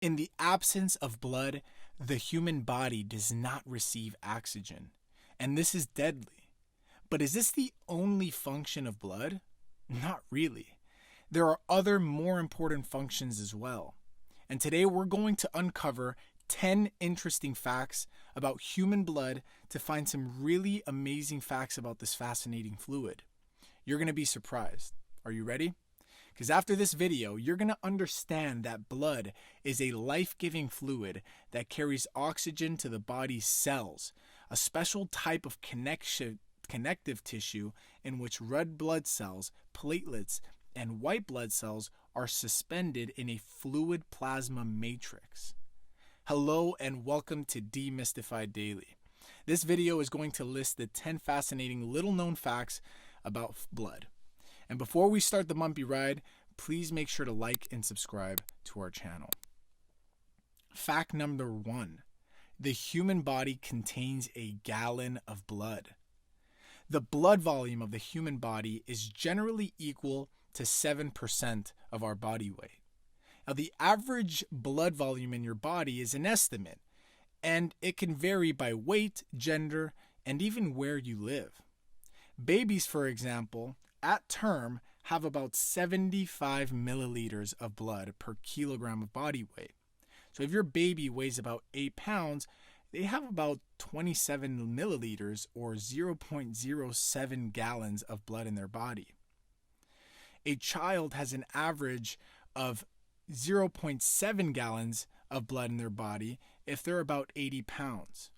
In the absence of blood, the human body does not receive oxygen, and this is deadly. But is this the only function of blood? Not really. There are other more important functions as well. And today we're going to uncover 10 interesting facts about human blood to find some really amazing facts about this fascinating fluid. You're going to be surprised. Are you ready? Because after this video, you're going to understand that blood is a life-giving fluid that carries oxygen to the body's cells, a special type of connective tissue in which red blood cells, platelets, and white blood cells are suspended in a fluid plasma matrix. Hello and welcome to Demystified Daily. This video is going to list the 10 fascinating little-known facts about blood. And before we start the bumpy ride, please make sure to like and subscribe to our channel. Fact number 1. The human body contains a gallon of blood. The blood volume of the human body is generally equal to 7% of our body weight. Now, the average blood volume in your body is an estimate, and it can vary by weight, gender, and even where you live. Babies, for example, at term have about 75 milliliters of blood per kilogram of body weight. So if your baby weighs about 8 pounds, they have about 27 milliliters or 0.07 gallons of blood in their body. A child has an average of 0.7 gallons of blood in their body if they're about 80 pounds.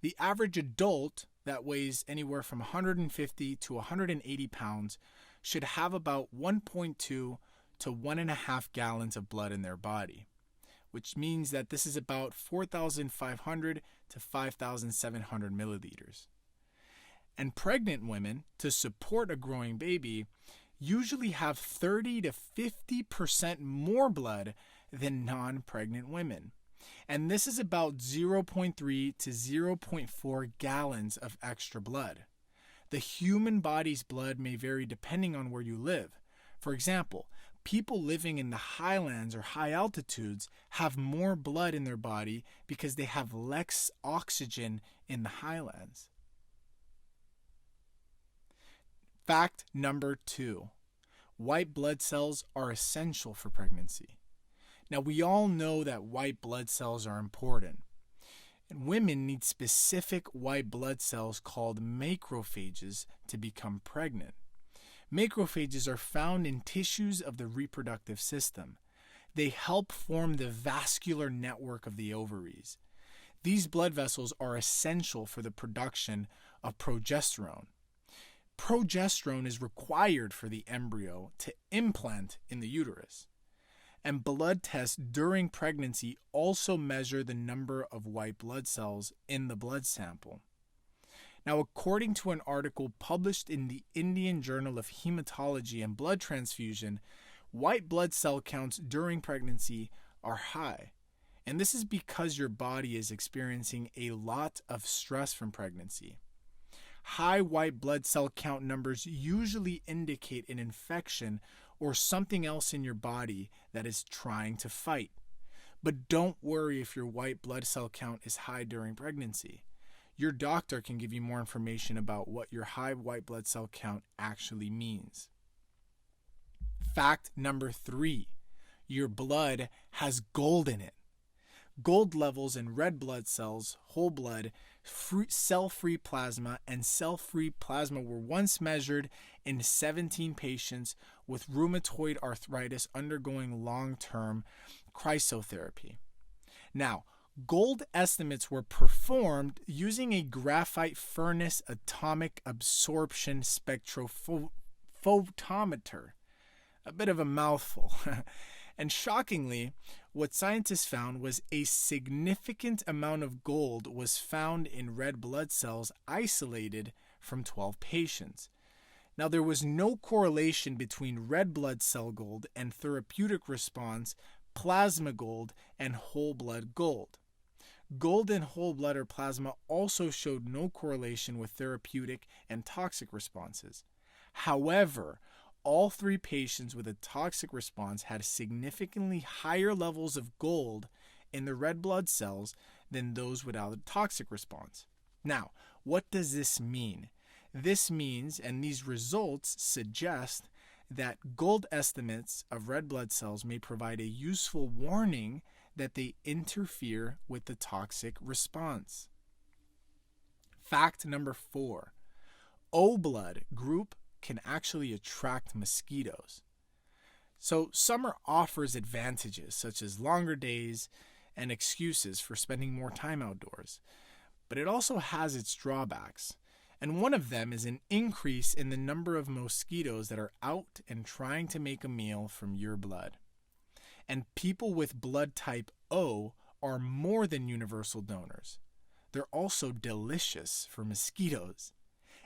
The average adult that weighs anywhere from 150 to 180 pounds should have about 1.2 to 1.5 gallons of blood in their body, which means that this is about 4,500 to 5,700 milliliters. And pregnant women, to support a growing baby, usually have 30 to 50% more blood than non-pregnant women. And this is about 0.3 to 0.4 gallons of extra blood. The human body's blood may vary depending on where you live. For example, people living in the highlands or high altitudes have more blood in their body because they have less oxygen in the highlands. Fact number 2. White blood cells are essential for pregnancy. Now, we all know that white blood cells are important. And women need specific white blood cells called macrophages to become pregnant. Macrophages are found in tissues of the reproductive system. They help form the vascular network of the ovaries. These blood vessels are essential for the production of progesterone. Progesterone is required for the embryo to implant in the uterus. And blood tests during pregnancy also measure the number of white blood cells in the blood sample. Now, according to an article published in the Indian Journal of Hematology and Blood Transfusion, white blood cell counts during pregnancy are high. And this is because your body is experiencing a lot of stress from pregnancy. High white blood cell count numbers usually indicate an infection or something else in your body that is trying to fight. But don't worry if your white blood cell count is high during pregnancy. Your doctor can give you more information about what your high white blood cell count actually means. Fact number 3. Your blood has gold in it. Gold levels in red blood cells, whole blood, cell-free plasma, and cell-free plasma were once measured in 17 patients with rheumatoid arthritis undergoing long-term cryotherapy. Now, gold estimates were performed using a graphite furnace atomic absorption spectrophotometer. A bit of a mouthful. And shockingly, what scientists found was a significant amount of gold was found in red blood cells isolated from 12 patients. Now, there was no correlation between red blood cell gold and therapeutic response, plasma gold, and whole blood gold. Gold in whole blood or plasma also showed no correlation with therapeutic and toxic responses. However, all 3 patients with a toxic response had significantly higher levels of gold in the red blood cells than those without a toxic response. Now, what does this mean? This means, and these results suggest, that gold estimates of red blood cells may provide a useful warning that they interfere with the toxic response. Fact number 4. O blood group can actually attract mosquitoes. So summer offers advantages such as longer days and excuses for spending more time outdoors, but it also has its drawbacks. And one of them is an increase in the number of mosquitoes that are out and trying to make a meal from your blood. And people with blood type O are more than universal donors. They're also delicious for mosquitoes.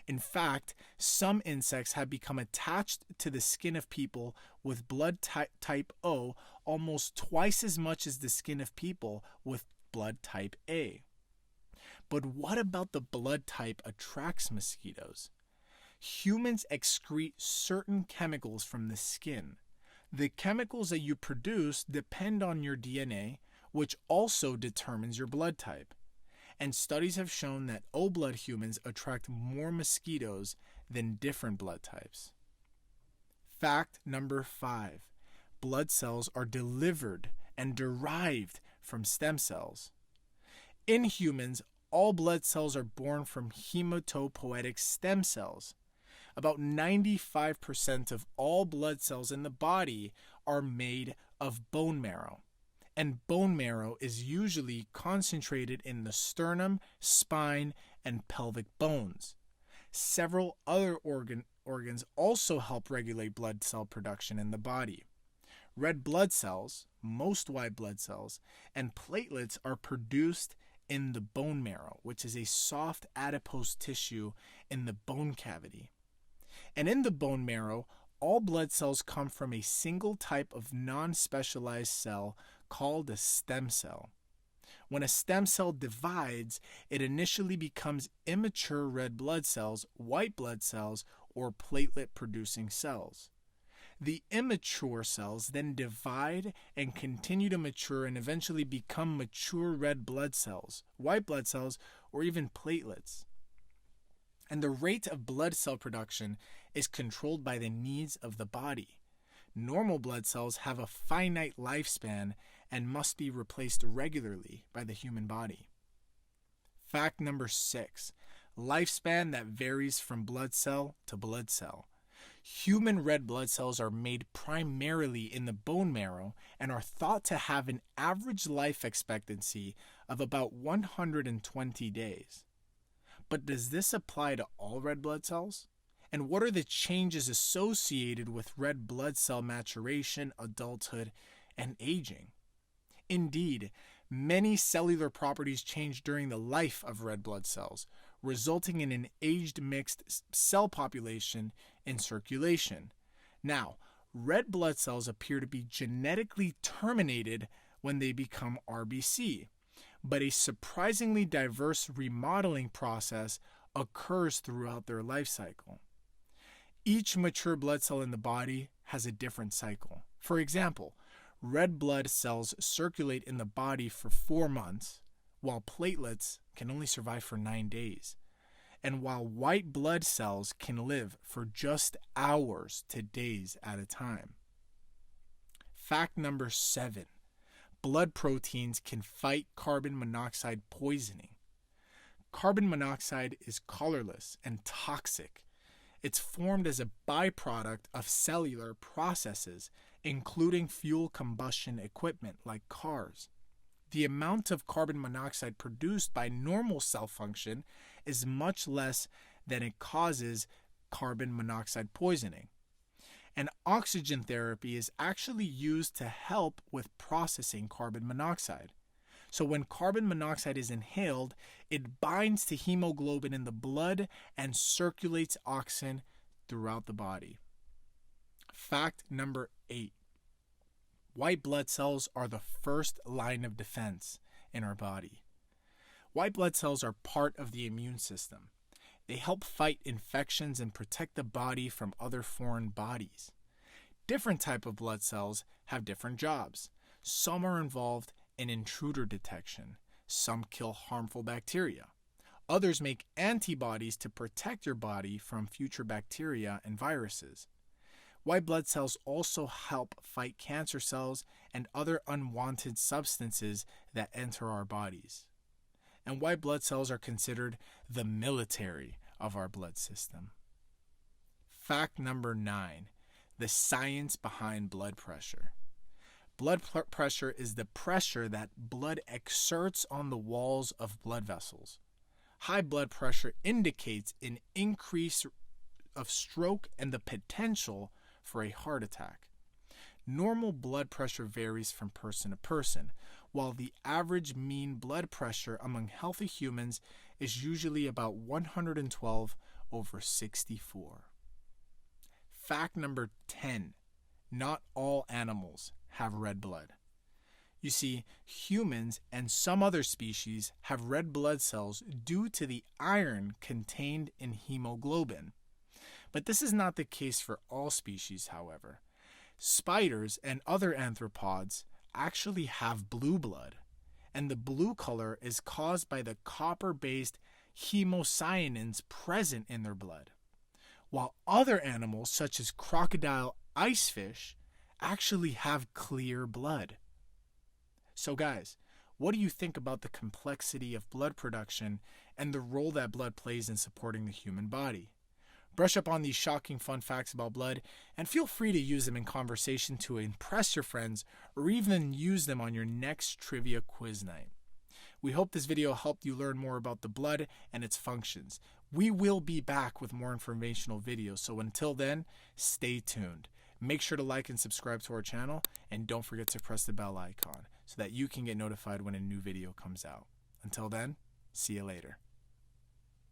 In fact, some insects have become attached to the skin of people with blood type O almost twice as much as the skin of people with blood type A. But what about the blood type attracts mosquitoes? Humans excrete certain chemicals from the skin. The chemicals that you produce depend on your DNA, which also determines your blood type. And studies have shown that O blood humans attract more mosquitoes than different blood types. Fact number 5. Blood cells are delivered and derived from stem cells. In humans, all blood cells are born from hematopoietic stem cells. About 95% of all blood cells in the body are made of bone marrow. And bone marrow is usually concentrated in the sternum, spine, and pelvic bones. Several other organs also help regulate blood cell production in the body. Red blood cells, most white blood cells, and platelets are produced in the bone marrow, which is a soft adipose tissue in the bone cavity. And in the bone marrow, all blood cells come from a single type of non-specialized cell called a stem cell. When a stem cell divides, it initially becomes immature red blood cells, white blood cells, or platelet-producing cells. The immature cells then divide and continue to mature and eventually become mature red blood cells, white blood cells, or even platelets. And the rate of blood cell production is controlled by the needs of the body. Normal blood cells have a finite lifespan and must be replaced regularly by the human body. Fact number 6. Lifespan that varies from blood cell to blood cell. Human red blood cells are made primarily in the bone marrow and are thought to have an average life expectancy of about 120 days. But does this apply to all red blood cells? And what are the changes associated with red blood cell maturation, adulthood, and aging? Indeed, many cellular properties change during the life of red blood cells, resulting in an aged mixed cell population in circulation. Now, red blood cells appear to be genetically terminated when they become RBC, but a surprisingly diverse remodeling process occurs throughout their life cycle. Each mature blood cell in the body has a different cycle. For example, red blood cells circulate in the body for 4 months, while platelets can only survive for 9 days. And while white blood cells can live for just hours to days at a time. Fact number 7. Blood proteins can fight carbon monoxide poisoning. Carbon monoxide is colorless and toxic. It's formed as a byproduct of cellular processes, including fuel combustion equipment like cars. The amount of carbon monoxide produced by normal cell function is much less than it causes carbon monoxide poisoning. And oxygen therapy is actually used to help with processing carbon monoxide. So when carbon monoxide is inhaled, it binds to hemoglobin in the blood and circulates oxygen throughout the body. Fact number 8. White blood cells are the first line of defense in our body. White blood cells are part of the immune system. They help fight infections and protect the body from other foreign bodies. Different type of blood cells have different jobs. Some are involved in intruder detection. Some kill harmful bacteria. Others make antibodies to protect your body from future bacteria and viruses. White blood cells also help fight cancer cells and other unwanted substances that enter our bodies. And white blood cells are considered the military of our blood system. Fact number 9, the science behind blood pressure. Blood pressure is the pressure that blood exerts on the walls of blood vessels. High blood pressure indicates an increase of stroke and the potential for a heart attack. Normal blood pressure varies from person to person, while the average mean blood pressure among healthy humans is usually about 112/64. Fact number 10, not all animals have red blood. You see, humans and some other species have red blood cells due to the iron contained in hemoglobin. But this is not the case for all species, however. Spiders and other arthropods actually have blue blood, and the blue color is caused by the copper-based hemocyanins present in their blood, while other animals such as crocodile icefish actually have clear blood. So guys, what do you think about the complexity of blood production and the role that blood plays in supporting the human body? Brush up on these shocking fun facts about blood and feel free to use them in conversation to impress your friends or even use them on your next trivia quiz night. We hope this video helped you learn more about the blood and its functions. We will be back with more informational videos, so until then, stay tuned. Make sure to like and subscribe to our channel, and don't forget to press the bell icon so that you can get notified when a new video comes out. Until then, see you later.